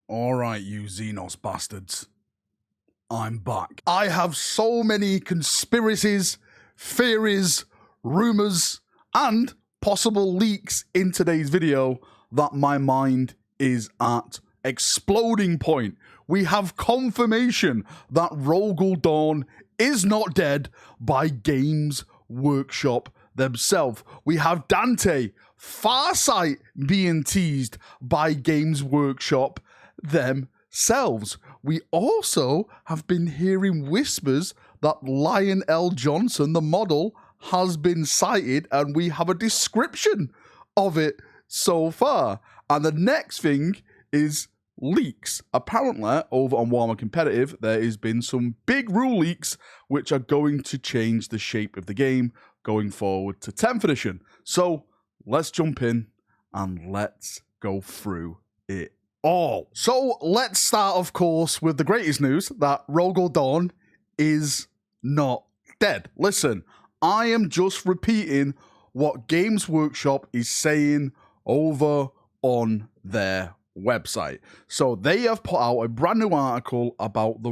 Alright, you Xenos bastards. I'm back. I have so many conspiracies, theories, rumors, and possible leaks in today's video that my mind is at exploding point. We have confirmation that Dorn is not dead by Games Workshop themselves. We have DANTE, FARSIGHT being teased by Games Workshop themselves. We also have been hearing whispers that Lionel Johnson, the model, has been sighted, and we have a description of it so far. And the next thing is leaks. Apparently, over on Warhammer Competitive, there has been some big rule leaks which are going to change the shape of the game going forward to 10th edition. So let's jump in and let's go through it all. So let's start, of course, with the greatest news, that Dorn is not dead. Listen, I am just repeating what Games Workshop is saying over on their website. So they have put out a brand new article about the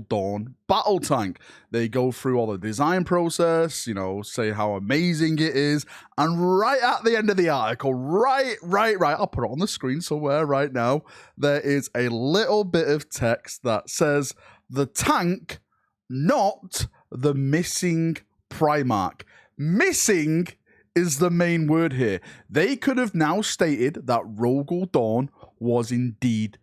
Dorn battle tank. They go through all the design process, you know, say how amazing it is, and right at the end of the article, right, I'll put it on the screen somewhere right now, there is a little bit of text that says, the tank, not the missing Primarch. Missing is the main word here. They could have now stated that Dorn was indeed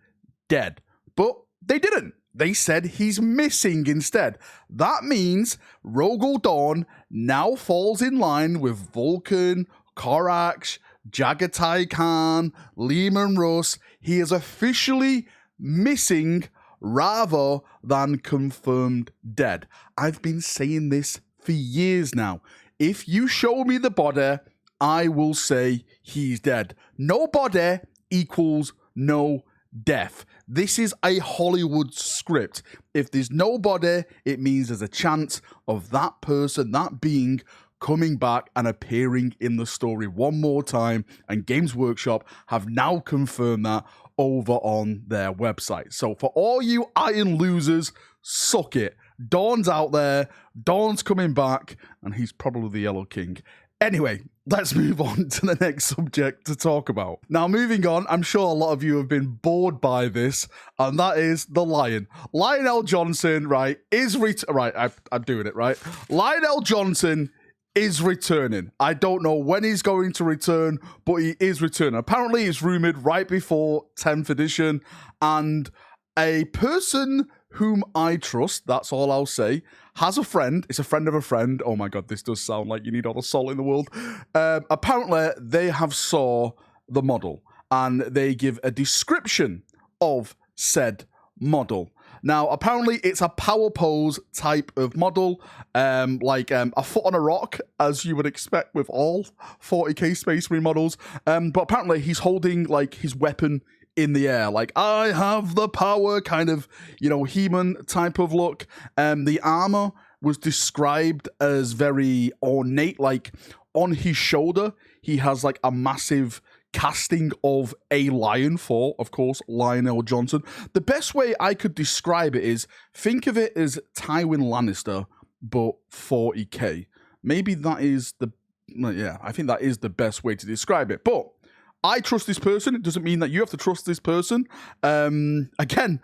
dead, but they didn't. They said he's missing instead. That means Dorn now falls in line with Vulcan, Korax, Jagatai Khan, Lehman Russ. He is officially missing rather than confirmed dead. I've been saying this for years now. If you show me the body, I will say he's dead. No body equals no death. This is a Hollywood script. If there's no body, it means there's a chance of that person, that being, coming back and appearing in the story one more time. And Games Workshop have now confirmed that over on their website. So for all you Iron losers, suck it. Dorn's out there, Dorn's coming back, and he's probably the Yellow King. Anyway, let's move on to the next subject to talk about. Now, moving on, I'm sure a lot of you have been bored by this, and that is the Lion. Lionel Johnson, right, is I'm doing it, right? Lionel Johnson is returning. I don't know when he's going to return, but he is returning. Apparently, it's rumored right before 10th edition, and a person whom I trust, that's all I'll say, has a friend. It's a friend of a friend. Oh my God, this does sound like you need all the salt in the world. Apparently, they have saw the model, and they give a description of said model. Now, apparently, it's a power pose type of model, like a foot on a rock, as you would expect with all 40k Space Marine models. But apparently, he's holding like his weapon in the air, like, I have the power, kind of, you know, He-Man type of look. The armor was described as very ornate, like on his shoulder, he has like a massive casting of a lion for, of course, Lionel Johnson. The best way I could describe it is, think of it as Tywin Lannister, but 40k. Maybe that is yeah, I think that is the best way to describe it. But I trust this person. It doesn't mean that you have to trust this person. Again,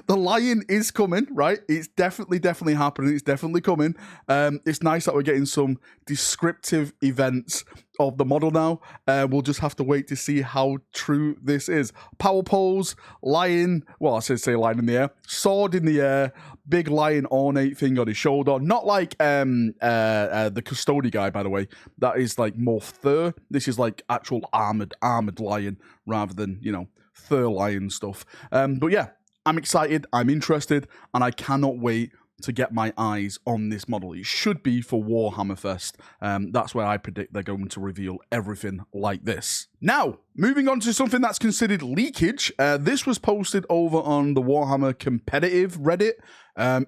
the Lion is coming, right? It's definitely happening. It's definitely coming. It's nice that we're getting some descriptive events of the model now. We'll just have to wait to see how true this is. Power pose, lion, well, I should say lion in the air, sword in the air, big lion ornate thing on his shoulder. Not like the custody guy, by the way. That is like more fur. This is like actual armored lion rather than, you know, fur lion stuff. But yeah, I'm excited, I'm interested, and I cannot wait to get my eyes on this model. It should be for Warhammer Fest. That's where I predict they're going to reveal everything like this. Now, moving on to something that's considered leakage. This was posted over on the Warhammer competitive Reddit.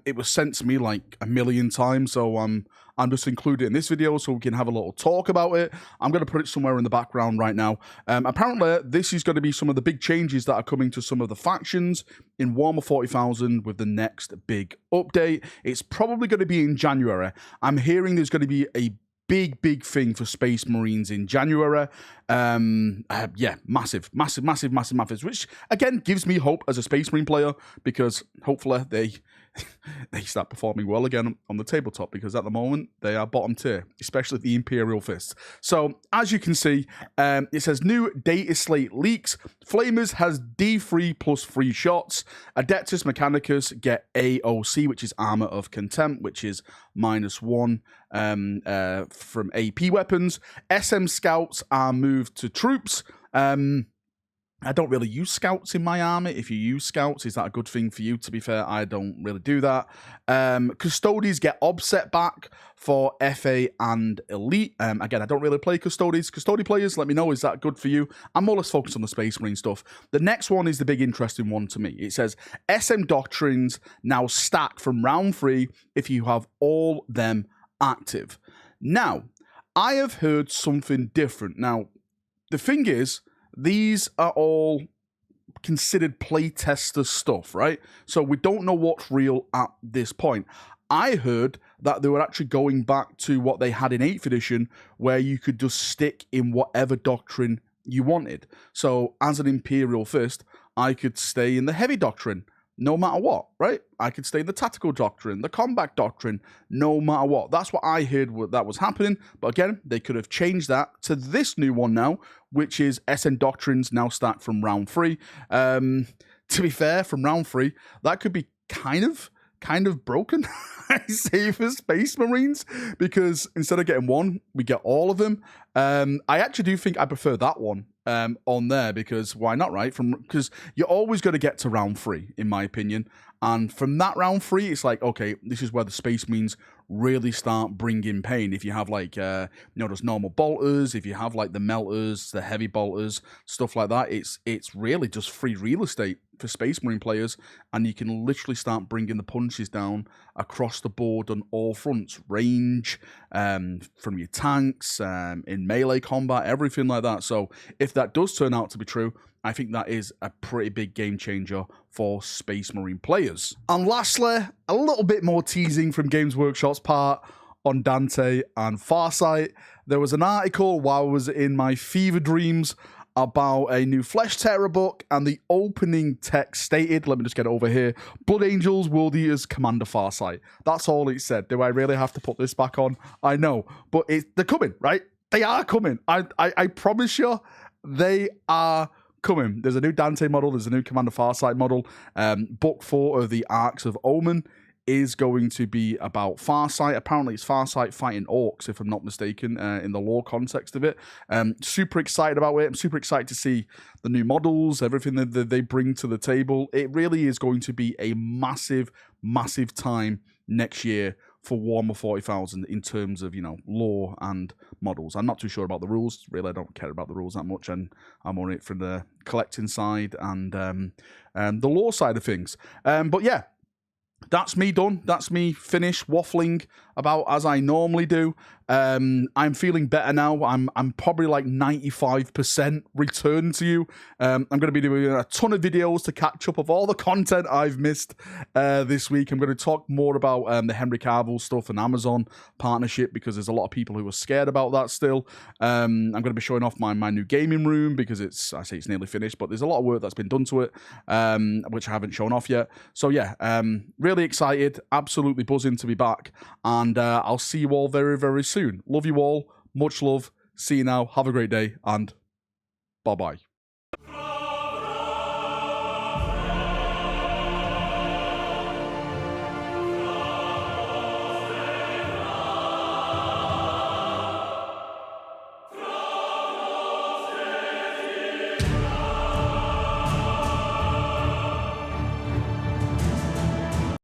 It was sent to me like a million times, so I'm just including it in this video so we can have a little talk about it. I'm going to put it somewhere in the background right now. Apparently, this is going to be some of the big changes that are coming to some of the factions in Warhammer 40,000 with the next big update. It's probably going to be in January. I'm hearing there's going to be a big thing for Space Marines in January. Yeah, massive, which again gives me hope as a Space Marine player, because hopefully they start performing well again on the tabletop, because at the moment they are bottom tier, especially the Imperial Fists. So as you can see, it says new data slate leaks. Flamers has D3 plus 3 shots. Adeptus Mechanicus get AOC, which is Armor of Contempt, which is -1 from AP weapons. SM Scouts are moved to troops. I don't really use scouts in my army. If you use scouts, is that a good thing for you? To be fair, I don't really do that. Custodies get obset back for FA and Elite. Again, I don't really play Custodies. Custody players, let me know, is that good for you? I'm more or less focused on the Space Marine stuff. The next one is the big interesting one to me. It says, SM Doctrines now stack from round 3 if you have all them active. Now, I have heard something different. Now, the thing is, these are all considered playtester stuff, right? So we don't know what's real at this point. I heard that they were actually going back to what they had in 8th edition, where you could just stick in whatever doctrine you wanted. So as an Imperial Fist, I could stay in the Heavy Doctrine, no matter what, right? I could stay in the Tactical Doctrine, the Combat Doctrine, no matter what. That's what I heard that was happening. But again, they could have changed that to this new one now, which is SM Doctrines now start from round 3. To be fair, from round 3, that could be kind of broken, I say, for Space Marines, because instead of getting one, we get all of them. I actually do think I prefer that one on there, because why not, right? Because you're always going to get to round 3, in my opinion. And from that round 3, it's like, okay, this is where the Space Marines really start bringing pain. If you have like, just normal bolters, if you have like the melters, the heavy bolters, stuff like that, it's really just free real estate for Space Marine players, and you can literally start bringing the punches down across the board on all fronts, range, from your tanks, in melee combat, everything like that. So if that does turn out to be true, I think that is a pretty big game changer for Space Marine players. And lastly, a little bit more teasing from Games Workshop's part on DANTE and FARSIGHT. There was an article while I was in my fever dreams about a new Flesh Terror book, and the opening text stated, let me just get it over here, Blood Angels, World Eaters, Commander FARSIGHT. That's all it said. Do I really have to put this back on? I know, but they're coming, right? They are coming. I promise you, they are coming. There's a new DANTE model, there's a new Commander FARSIGHT model. Book 4 of the Arcs of Omen is going to be about FARSIGHT. Apparently it's FARSIGHT fighting orcs, if I'm not mistaken, in the lore context of it. Super excited about it. I'm super excited to see the new models, everything that they bring to the table. It really is going to be a massive time next year for Warhammer 40,000 in terms of, lore and models. I'm not too sure about the rules. Really, I don't care about the rules that much, and I'm on it from the collecting side and the lore side of things. But yeah, that's me done. That's me finished waffling about as I normally do. I'm feeling better now. I'm probably like 95% returned to you. I'm going to be doing a ton of videos to catch up of all the content I've missed this week. I'm going to talk more about the Henry Cavill stuff and Amazon partnership, because there's a lot of people who are scared about that still. I'm going to be showing off my new gaming room, because I say it's nearly finished, but there's a lot of work that's been done to it, which I haven't shown off yet. So yeah, really excited, absolutely buzzing to be back, and I'll see you all very, very soon. Love you all. Much love. See you now. Have a great day, and bye-bye.